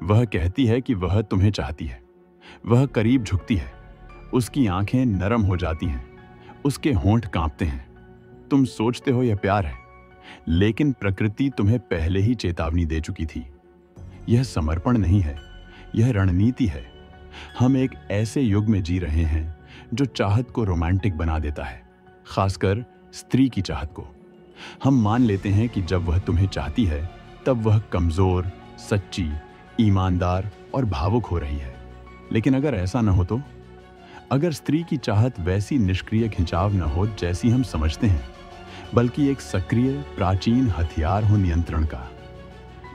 वह कहती है कि वह तुम्हें चाहती है। वह करीब झुकती है, उसकी आंखें नरम हो जाती हैं, उसके होंठ कांपते हैं। तुम सोचते हो यह प्यार है, लेकिन प्रकृति तुम्हें पहले ही चेतावनी दे चुकी थी। यह समर्पण नहीं है, यह रणनीति है। हम एक ऐसे युग में जी रहे हैं जो चाहत को रोमांटिक बना देता है, खासकर स्त्री की चाहत को। हम मान लेते हैं कि जब वह तुम्हें चाहती है तब वह कमजोर, सच्ची, ईमानदार और भावुक हो रही है। लेकिन अगर ऐसा न हो तो, अगर स्त्री की चाहत वैसी निष्क्रिय खिंचाव न हो जैसी हम समझते हैं, बल्कि एक सक्रिय प्राचीन हथियार हो नियंत्रण का।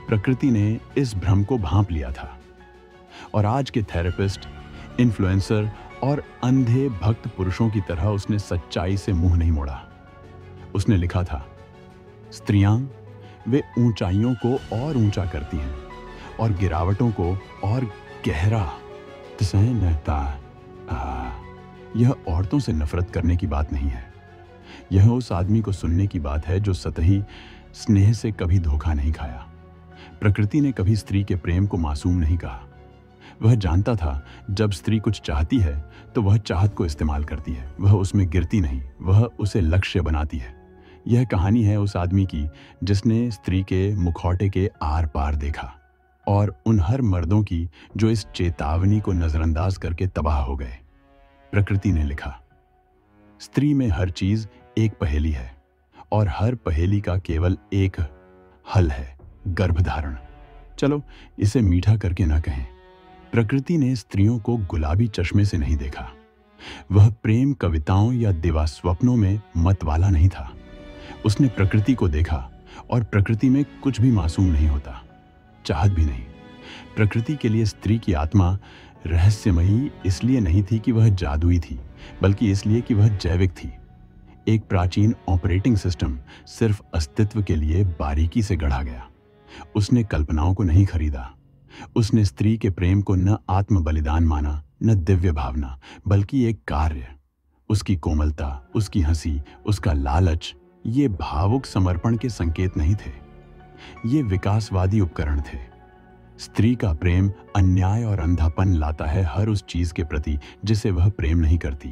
प्रकृति ने इस भ्रम को भांप लिया था और आज के थेरेपिस्ट, इन्फ्लुएंसर और अंधे भक्त पुरुषों की तरह उसने सच्चाई से मुंह नहीं मोड़ा। उसने लिखा था, स्त्रियां वे ऊंचाइयों को और ऊंचा करती हैं और गिरावटों को और गहरा। यह औरतों से नफरत करने की बात नहीं है, यह उस आदमी को सुनने की बात है जो सतही स्नेह से कभी धोखा नहीं खाया। प्रकृति ने कभी स्त्री के प्रेम को मासूम नहीं कहा। वह जानता था जब स्त्री कुछ चाहती है तो वह चाहत को इस्तेमाल करती है, वह उसमें गिरती नहीं, वह उसे लक्ष्य बनाती है। यह कहानी है उस आदमी की जिसने स्त्री के मुखौटे के आर पार देखा, और उन हर मर्दों की जो इस चेतावनी को नजरअंदाज करके तबाह हो गए। प्रकृति ने लिखा, स्त्री में हर चीज एक पहेली है और हर पहेली का केवल एक हल है, गर्भधारण। चलो इसे मीठा करके ना कहें, प्रकृति ने स्त्रियों को गुलाबी चश्मे से नहीं देखा। वह प्रेम कविताओं या दिवा स्वप्नों में मत वाला नहीं था। उसने प्रकृति को देखा, और प्रकृति में कुछ भी मासूम नहीं होता, चाहत भी नहीं। प्रकृति के लिए स्त्री की आत्मा रहस्यमयी इसलिए नहीं थी कि वह जादुई थी, बल्कि इसलिए कि वह जैविक थी। एक प्राचीन ऑपरेटिंग सिस्टम सिर्फ अस्तित्व के लिए बारीकी से गढ़ा गया। उसने कल्पनाओं को नहीं खरीदा। उसने स्त्री के प्रेम को न आत्म बलिदान माना, न दिव्य भावना, बल्कि एक कार्य। उसकी कोमलता, उसकी हंसी, उसका लालच, ये भावुक समर्पण के संकेत नहीं थे, ये विकासवादी उपकरण थे। स्त्री का प्रेम अन्याय और अंधापन लाता है हर उस चीज के प्रति जिसे वह प्रेम नहीं करती।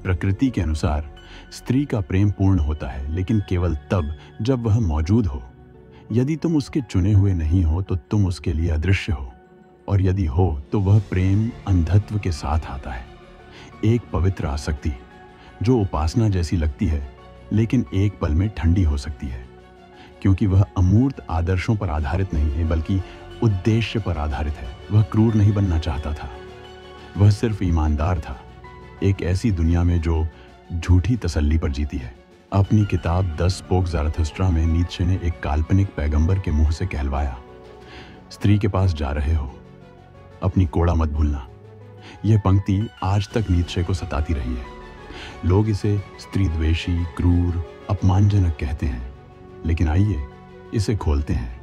प्रकृति के अनुसार स्त्री का प्रेम पूर्ण होता है, लेकिन केवल तब जब वह मौजूद हो। यदि तुम उसके चुने हुए नहीं हो तो तुम उसके लिए अदृश्य हो, और यदि हो तो वह प्रेम अंधत्व के साथ आता है। एक पवित्र आसक्ति जो उपासना जैसी लगती है, लेकिन एक पल में ठंडी हो सकती है, क्योंकि वह अमूर्त आदर्शों पर आधारित नहीं है, बल्कि उद्देश्य पर आधारित है। वह क्रूर नहीं बनना चाहता था, वह सिर्फ ईमानदार था। एक ऐसी दुनिया में जो झूठी तसल्ली पर जीती है। अपनी किताब द स्पोक ज़ारथुस्ट्रा में नीत्शे ने एक काल्पनिक पैगंबर के मुंह से कहलवाया, स्त्री के पास जा रहे हो, अपनी कोड़ा मत भूलना। यह पंक्ति आज तक नीत्शे को सताती रही है। लोग इसे स्त्री द्वेषी, क्रूर, अपमानजनक कहते हैं, लेकिन आइए इसे खोलते हैं।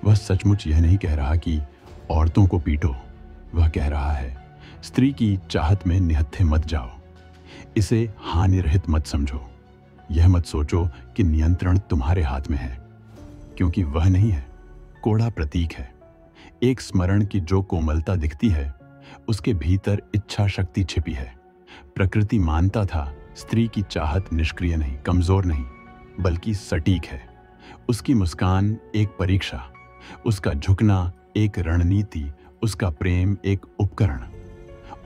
वह सचमुच यह नहीं कह रहा कि औरतों को पीटो, वह कह रहा है स्त्री की चाहत में निहत्थे मत जाओ, इसे हानिरहित मत समझो। यह मत सोचो कि नियंत्रण तुम्हारे हाथ में है, क्योंकि वह नहीं है। कोड़ा प्रतीक है, एक स्मरण की जो कोमलता दिखती है उसके भीतर इच्छा शक्ति छिपी है। प्रकृति मानता था स्त्री की चाहत निष्क्रिय नहीं, कमजोर नहीं, बल्कि सटीक है। उसकी मुस्कान एक परीक्षा, उसका झुकना एक रणनीति, उसका प्रेम एक उपकरण।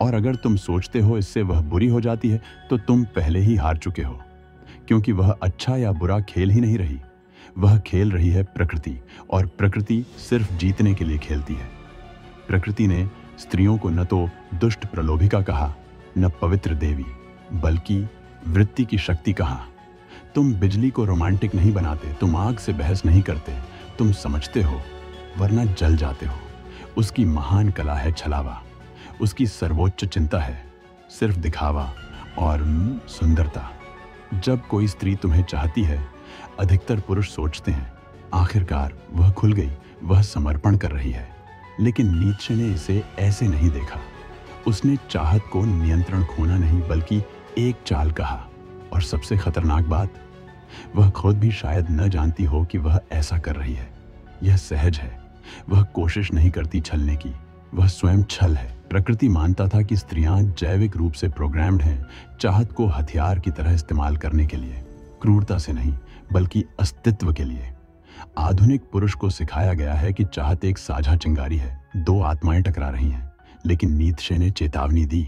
और अगर तुम सोचते हो इससे वह बुरी हो जाती है तो तुम पहले ही हार चुके हो, क्योंकि वह अच्छा या बुरा खेल ही नहीं रही, वह खेल रही है प्रकृति, और प्रकृति सिर्फ जीतने के लिए खेलती है। प्रकृति ने स्त्रियों को न तो दुष्ट प्रलोभिका कहा, न पवित्र देवी, बल्कि वृत्ति की शक्ति कहा। तुम बिजली को रोमांटिक नहीं बनाते, तुम आग से बहस नहीं करते, तुम समझते हो वरना जल जाते हो। उसकी महान कला है छलावा, उसकी सर्वोच्च चिंता है सिर्फ दिखावा और सुंदरता। जब कोई स्त्री तुम्हें चाहती है, अधिकतर पुरुष सोचते हैं आखिरकार वह खुल गई, वह समर्पण कर रही है। लेकिन नीत्शे ने इसे ऐसे नहीं देखा। उसने चाहत को नियंत्रण खोना नहीं, बल्कि एक चाल कहा। और सबसे खतरनाक बात, वह खुद भी शायद न जानती हो कि वह ऐसा कर रही है। यह सहज है, वह कोशिश नहीं करती छलने की, वह स्वयं छल है। प्रकृति मानता था कि स्त्रियां जैविक रूप से प्रोग्राम्ड हैं चाहत को हथियार की तरह इस्तेमाल करने के लिए, क्रूरता से नहीं बल्कि अस्तित्व के लिए। आधुनिक पुरुष को सिखाया गया है कि चाहत एक साझा चिंगारी है, दो आत्माएं टकरा रही हैं। लेकिन नीत्शे ने चेतावनी दी,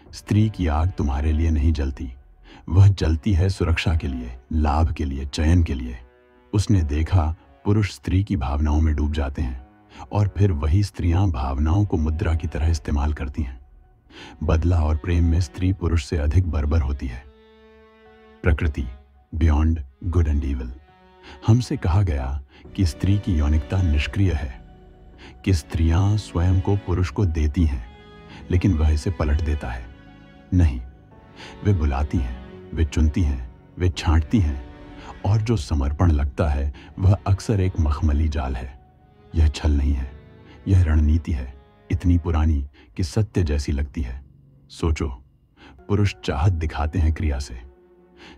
स्त्री की आग तुम्हारे लिए नहीं जलती, वह जलती है सुरक्षा के लिए, लाभ के लिए, चयन के लिए। उसने देखा पुरुष स्त्री की भावनाओं में डूब जाते हैं और फिर वही स्त्रियां भावनाओं को मुद्रा की तरह इस्तेमाल करती हैं। बदला और प्रेम में स्त्री पुरुष से अधिक बर्बर होती है। प्रकृति, बियॉन्ड गुड एंड इविल। हमसे कहा गया कि स्त्री की यौनिकता निष्क्रिय है, कि स्त्रियां स्वयं को पुरुष को देती हैं, लेकिन वह इसे पलट देता है। नहीं, वे बुलाती हैं, वे चुनती हैं, वे छांटती हैं, और जो समर्पण लगता है वह अक्सर एक मखमली जाल है। यह छल नहीं है, यह रणनीति है, इतनी पुरानी कि सत्य जैसी लगती है। सोचो, पुरुष चाहत दिखाते हैं क्रिया से,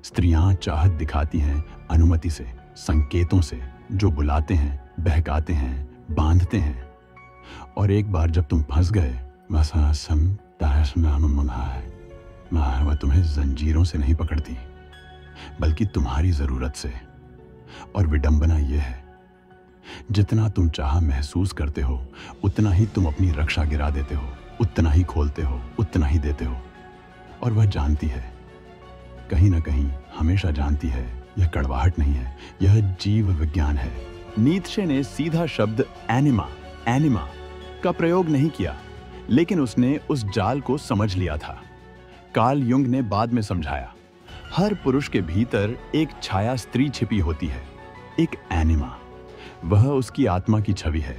स्त्रियां चाहत दिखाती हैं अनुमति से, संकेतों से, जो बुलाते हैं, बहकाते हैं, बांधते हैं। और एक बार जब तुम फंस गए, वह तुम्हें जंजीरों से नहीं पकड़ती बल्कि तुम्हारी जरूरत से। और विडंबना यह है, जितना तुम चाह महसूस करते हो उतना ही तुम अपनी रक्षा गिरा देते हो, उतना ही खोलते हो, उतना ही देते हो। और वह जानती है, कहीं ना कहीं हमेशा जानती है, यह कड़वाहट नहीं है, यह जीव विज्ञान है। नीत्शे ने सीधा शब्द एनिमा का प्रयोग नहीं किया, लेकिन उसने उस जाल को समझ लिया था। कार्ल युंग ने बाद में समझाया, हर पुरुष के भीतर एक छाया स्त्री छिपी होती है, एक एनिमा। वह उसकी आत्मा की छवि है,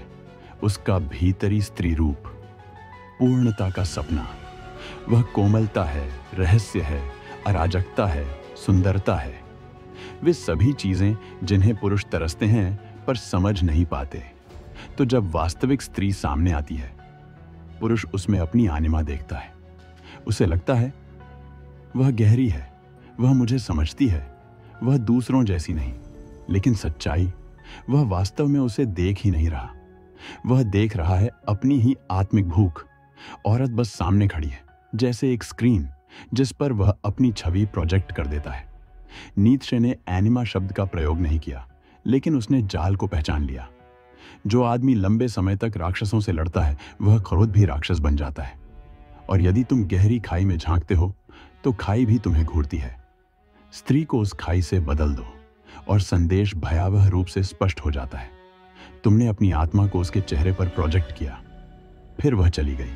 उसका भीतरी स्त्री रूप, पूर्णता का सपना। वह कोमलता है, रहस्य है, अराजकता है, सुंदरता है। वे सभी चीजें जिन्हें पुरुष तरसते हैं पर समझ नहीं पाते। तो जब वास्तविक स्त्री सामने आती है, पुरुष उसमें अपनी आनिमा देखता है। उसे लगता है वह गहरी है, वह मुझे समझती है, वह दूसरों जैसी नहीं। लेकिन सच्चाई, वह वास्तव में उसे देख ही नहीं रहा। वह देख रहा है अपनी ही आत्मिक भूख। औरत बस सामने खड़ी है, जैसे एक स्क्रीन जिस पर वह अपनी छवि प्रोजेक्ट कर देता है। नीत्शे ने एनिमा शब्द का प्रयोग नहीं किया, लेकिन उसने जाल को पहचान लिया। जो आदमी लंबे समय तक राक्षसों से लड़ता है, वह खुद भी राक्षस बन जाता है। और यदि तुम गहरी खाई में झांकते हो तो खाई भी तुम्हें घूरती है। स्त्री को उस खाई से बदल दो और संदेश भयावह रूप से स्पष्ट हो जाता है। तुमने अपनी आत्मा को उसके चेहरे पर प्रोजेक्ट किया, फिर वह चली गई,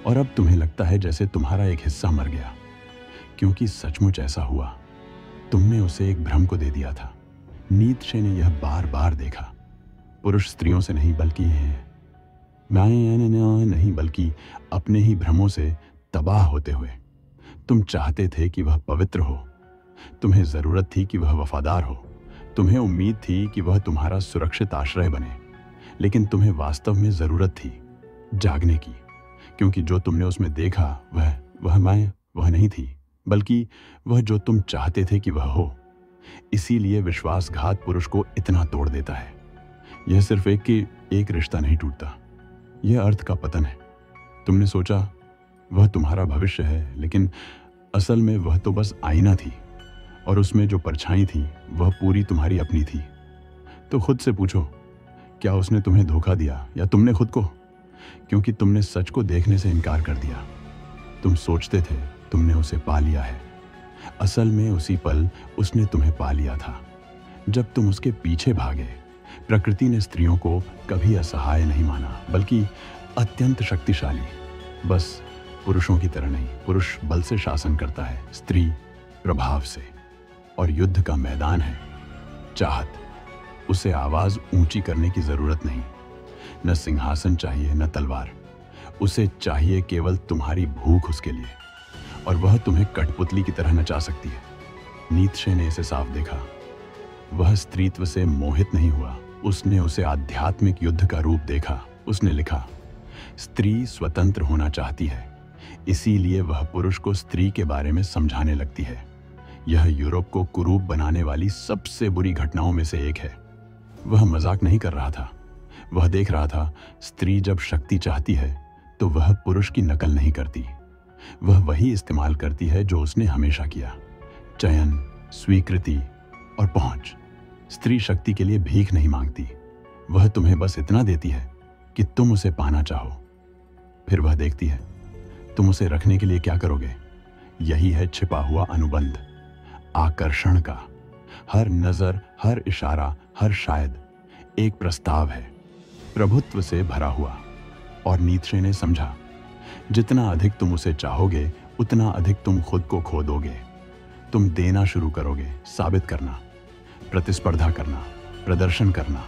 और अब तुम्हें लगता है जैसे तुम्हारा एक हिस्सा मर गया, क्योंकि सचमुच ऐसा हुआ। तुमने उसे एक भ्रम को दे दिया था। नीत्शे ने यह बार बार देखा। पुरुष स्त्रियों से नहीं बल्कि अपने ही भ्रमों से तबाह होते हुए। तुम चाहते थे कि वह पवित्र हो, तुम्हें जरूरत थी कि वह वफादार हो, तुम्हें उम्मीद थी कि वह तुम्हारा सुरक्षित आश्रय बने। लेकिन तुम्हें वास्तव में जरूरत थी जागने की, क्योंकि जो तुमने उसमें देखा वह नहीं थी, बल्कि वह जो तुम चाहते थे कि वह हो। इसीलिए विश्वासघात पुरुष को इतना तोड़ देता है। यह सिर्फ एक रिश्ता नहीं टूटता, यह अर्थ का पतन है। तुमने सोचा वह तुम्हारा भविष्य है, लेकिन असल में वह तो बस आईना थी, और उसमें जो परछाई थी वह पूरी तुम्हारी अपनी थी। तो खुद से पूछो, क्या उसने तुम्हें धोखा दिया या तुमने खुद को? क्योंकि तुमने सच को देखने से इनकार कर दिया। तुम सोचते थे तुमने उसे पा लिया है, असल में उसी पल उसने तुम्हें पा लिया था। जब तुम उसके पीछे भागे, प्रकृति ने स्त्रियों को कभी असहाय नहीं माना, बल्कि अत्यंत शक्तिशाली। बस पुरुषों की तरह नहीं, पुरुष बल से शासन करता है, स्त्री प्रभाव से। और युद्ध का मैदान है चाहत। उसे आवाज ऊंची करने की जरूरत नहीं, न सिंहासन चाहिए न तलवार। उसे चाहिए केवल तुम्हारी भूख उसके लिए, और वह तुम्हें कठपुतली की तरह नचा सकती है। नीत्शे ने इसे साफ देखा। वह स्त्रीत्व से मोहित नहीं हुआ, उसने उसे आध्यात्मिक युद्ध का रूप देखा। उसने लिखा, स्त्री स्वतंत्र होना चाहती है, इसीलिए वह पुरुष को स्त्री के बारे में समझाने लगती है। यह यूरोप को कुरूप बनाने वाली सबसे बुरी घटनाओं में से एक है। वह मजाक नहीं कर रहा था, वह देख रहा था, स्त्री जब शक्ति चाहती है तो वह पुरुष की नकल नहीं करती। वह वही इस्तेमाल करती है जो उसने हमेशा किया, चयन, स्वीकृति और पहुंच। स्त्री शक्ति के लिए भीख नहीं मांगती, वह तुम्हें बस इतना देती है कि तुम उसे पाना चाहो। फिर वह देखती है तुम उसे रखने के लिए क्या करोगे। यही है छिपा हुआ अनुबंध, आकर्षण का। हर नजर, हर इशारा, हर शायद एक प्रस्ताव है, प्रभुत्व से भरा हुआ। और नीत्शे ने समझा, जितना अधिक तुम उसे चाहोगे उतना अधिक तुम खुद को खो दोगे। तुम देना शुरू करोगे, साबित करना, प्रतिस्पर्धा करना, प्रदर्शन करना।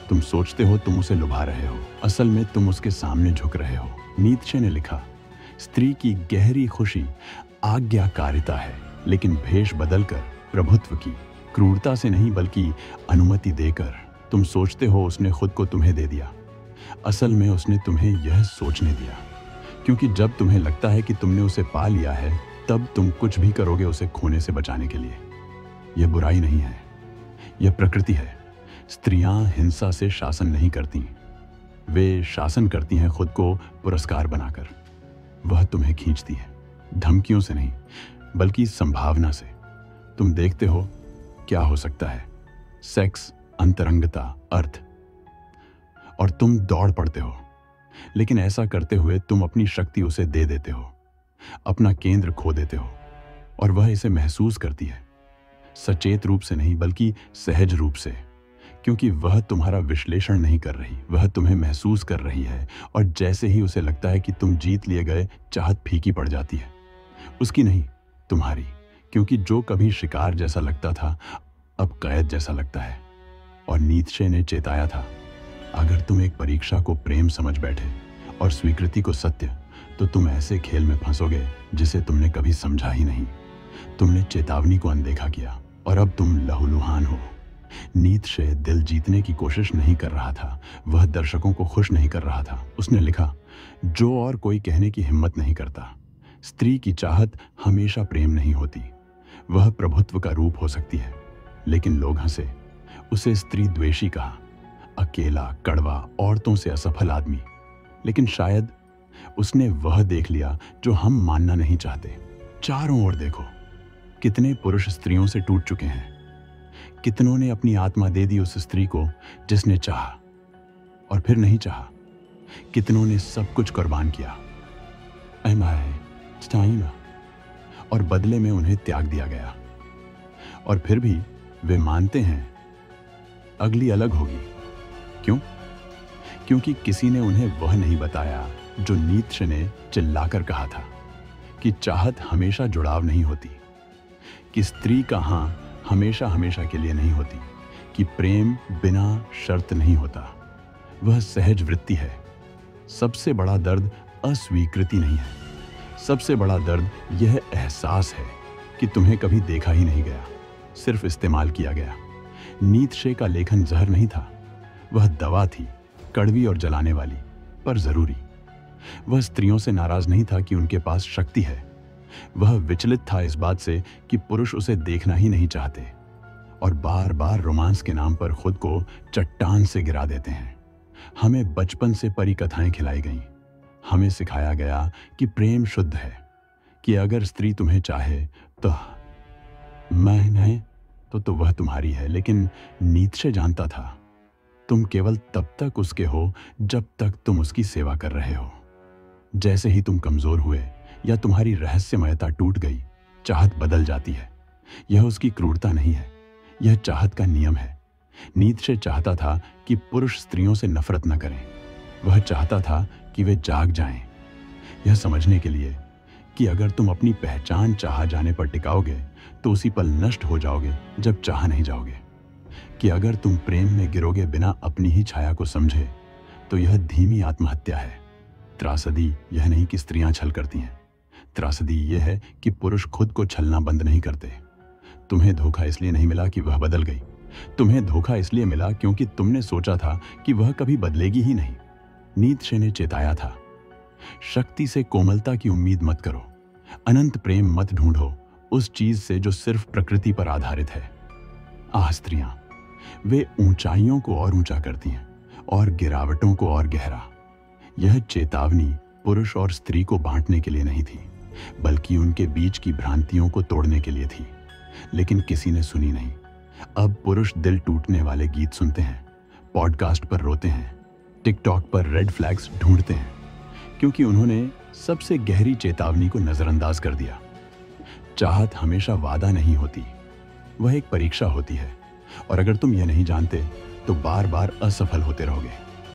तुम सोचते हो तुम उसे लुभा रहे हो, असल में तुम उसके सामने झुक रहे हो। नीत्शे ने लिखा, स्त्री की गहरी खुशी आज्ञाकारिता है, लेकिन भेष बदलकर प्रभुत्व की, क्रूरता से नहीं बल्कि अनुमति देकर। तुम सोचते हो उसने खुद को तुम्हें दे दिया, असल में उसने तुम्हें यह सोचने दिया, क्योंकि जब तुम्हें लगता है कि तुमने उसे पा लिया है तब तुम कुछ भी करोगे उसे खोने से बचाने के लिए। यह बुराई नहीं है, यह प्रकृति है। स्त्रियां हिंसा से शासन नहीं करती, वे शासन करती हैं खुद को पुरस्कार बनाकर। वह तुम्हें खींचती है, धमकियों से नहीं बल्कि संभावना से। तुम देखते हो क्या हो सकता है, सेक्स, अंतरंगता, अर्थ, और तुम दौड़ पड़ते हो। लेकिन ऐसा करते हुए तुम अपनी शक्ति उसे दे देते हो, अपना केंद्र खो देते हो, और वह इसे महसूस करती है, सचेत रूप से नहीं बल्कि सहज रूप से, क्योंकि वह तुम्हारा विश्लेषण नहीं कर रही, वह तुम्हें महसूस कर रही है। और जैसे ही उसे लगता है कि तुम जीत लिए गए, चाहत फीकी पड़ जाती है, उसकी नहीं तुम्हारी, क्योंकि जो कभी शिकार जैसा लगता था अब कैद जैसा लगता है। और नीत्शे ने चेताया था, अगर तुम एक परीक्षा को प्रेम समझ बैठे और स्वीकृति को सत्य, तो तुम ऐसे खेल में फंसोगे जिसे तुमने कभी समझा ही नहीं। तुमने चेतावनी को अनदेखा किया और अब तुम लहूलुहान हो। नीत्शे दिल जीतने की कोशिश नहीं कर रहा था, वह दर्शकों को खुश नहीं कर रहा था। उसने लिखा, जो और कोई कहने की हिम्मत नहीं करता। स्त्री की चाहत हमेशा प्रेम नहीं होती, वह प्रभुत्व का रूप हो सकती है। लेकिन लोग हंसे, उसे स्त्री द्वेषी कहा, अकेला, कड़वा, औरतों से असफल आदमी। लेकिन शायद उसने वह देख लिया जो हम मानना नहीं चाहते। चारों ओर देखो, कितने पुरुष स्त्रियों से टूट चुके हैं, कितनों ने अपनी आत्मा दे दी उस स्त्री को जिसने चाहा और फिर नहीं चाहा, कितनों ने सब कुछ कुर्बान किया, और बदले में उन्हें त्याग दिया गया। और फिर भी वे मानते हैं अगली अलग होगी। क्यों? क्योंकि किसी ने उन्हें वह नहीं बताया जो नीत्शे ने चिल्लाकर कहा था, कि चाहत हमेशा जुड़ाव नहीं होती, कि स्त्री का हां हमेशा हमेशा के लिए नहीं होती, कि प्रेम बिना शर्त नहीं होता, वह सहज वृत्ति है। सबसे बड़ा दर्द अस्वीकृति नहीं है, सबसे बड़ा दर्द यह एहसास है कि तुम्हें कभी देखा ही नहीं गया, सिर्फ इस्तेमाल किया गया। नीत्शे का लेखन जहर नहीं था, वह दवा थी, कड़वी और जलाने वाली, पर जरूरी। वह स्त्रियों से नाराज नहीं था कि उनके पास शक्ति है, वह विचलित था इस बात से कि पुरुष उसे देखना ही नहीं चाहते और बार बार रोमांस के नाम पर खुद को चट्टान से गिरा देते हैं। हमें बचपन से परी कथाएं खिलाई गईं, हमें सिखाया गया कि प्रेम शुद्ध है, कि अगर स्त्री तुम्हें चाहे तो मैं नहीं तो वह तुम्हारी है। लेकिन नीत्शे जानता था, तुम केवल तब तक उसके हो जब तक तुम उसकी सेवा कर रहे हो। जैसे ही तुम कमजोर हुए या तुम्हारी रहस्यमयता टूट गई, चाहत बदल जाती है। यह उसकी क्रूरता नहीं है, यह चाहत का नियम है। नीत्शे चाहता था कि पुरुष स्त्रियों से नफरत न करें, वह चाहता था कि वे जाग जाएं, यह समझने के लिए कि अगर तुम अपनी पहचान चाहा जाने पर टिकाओगे तो उसी पल नष्ट हो जाओगे जब चाहा नहीं जाओगे, कि अगर तुम प्रेम में गिरोगे बिना अपनी ही छाया को समझे तो यह धीमी आत्महत्या है। त्रासदी यह नहीं कि स्त्रियां छल करती हैं, त्रासदी यह है कि पुरुष खुद को छलना बंद नहीं करते। तुम्हें धोखा इसलिए नहीं मिला कि वह बदल गई, तुम्हें धोखा इसलिए मिला क्योंकि तुमने सोचा था कि वह कभी बदलेगी ही नहीं। नीत्शे ने चेताया था, शक्ति से कोमलता की उम्मीद मत करो, अनंत प्रेम मत ढूंढो उस चीज से जो सिर्फ प्रकृति पर आधारित है। आह स्त्रियां, वे ऊंचाइयों को और ऊंचा करती हैं और गिरावटों को और गहरा। यह चेतावनी पुरुष और स्त्री को बांटने के लिए नहीं थी, बल्कि उनके बीच की भ्रांतियों को तोड़ने के लिए थी। लेकिन किसी ने सुनी नहीं। अब पुरुष दिल टूटने वाले गीत सुनते हैं, पॉडकास्ट पर रोते हैं, टिकटॉक पर रेड फ्लैग्स ढूंढते हैं, क्योंकि उन्होंने सबसे गहरी चेतावनी को नजरअंदाज कर दिया। चाहत हमेशा वादा नहीं होती, वह एक परीक्षा होती है, और अगर तुम यह नहीं जानते तो बार बार असफल होते रहोगे।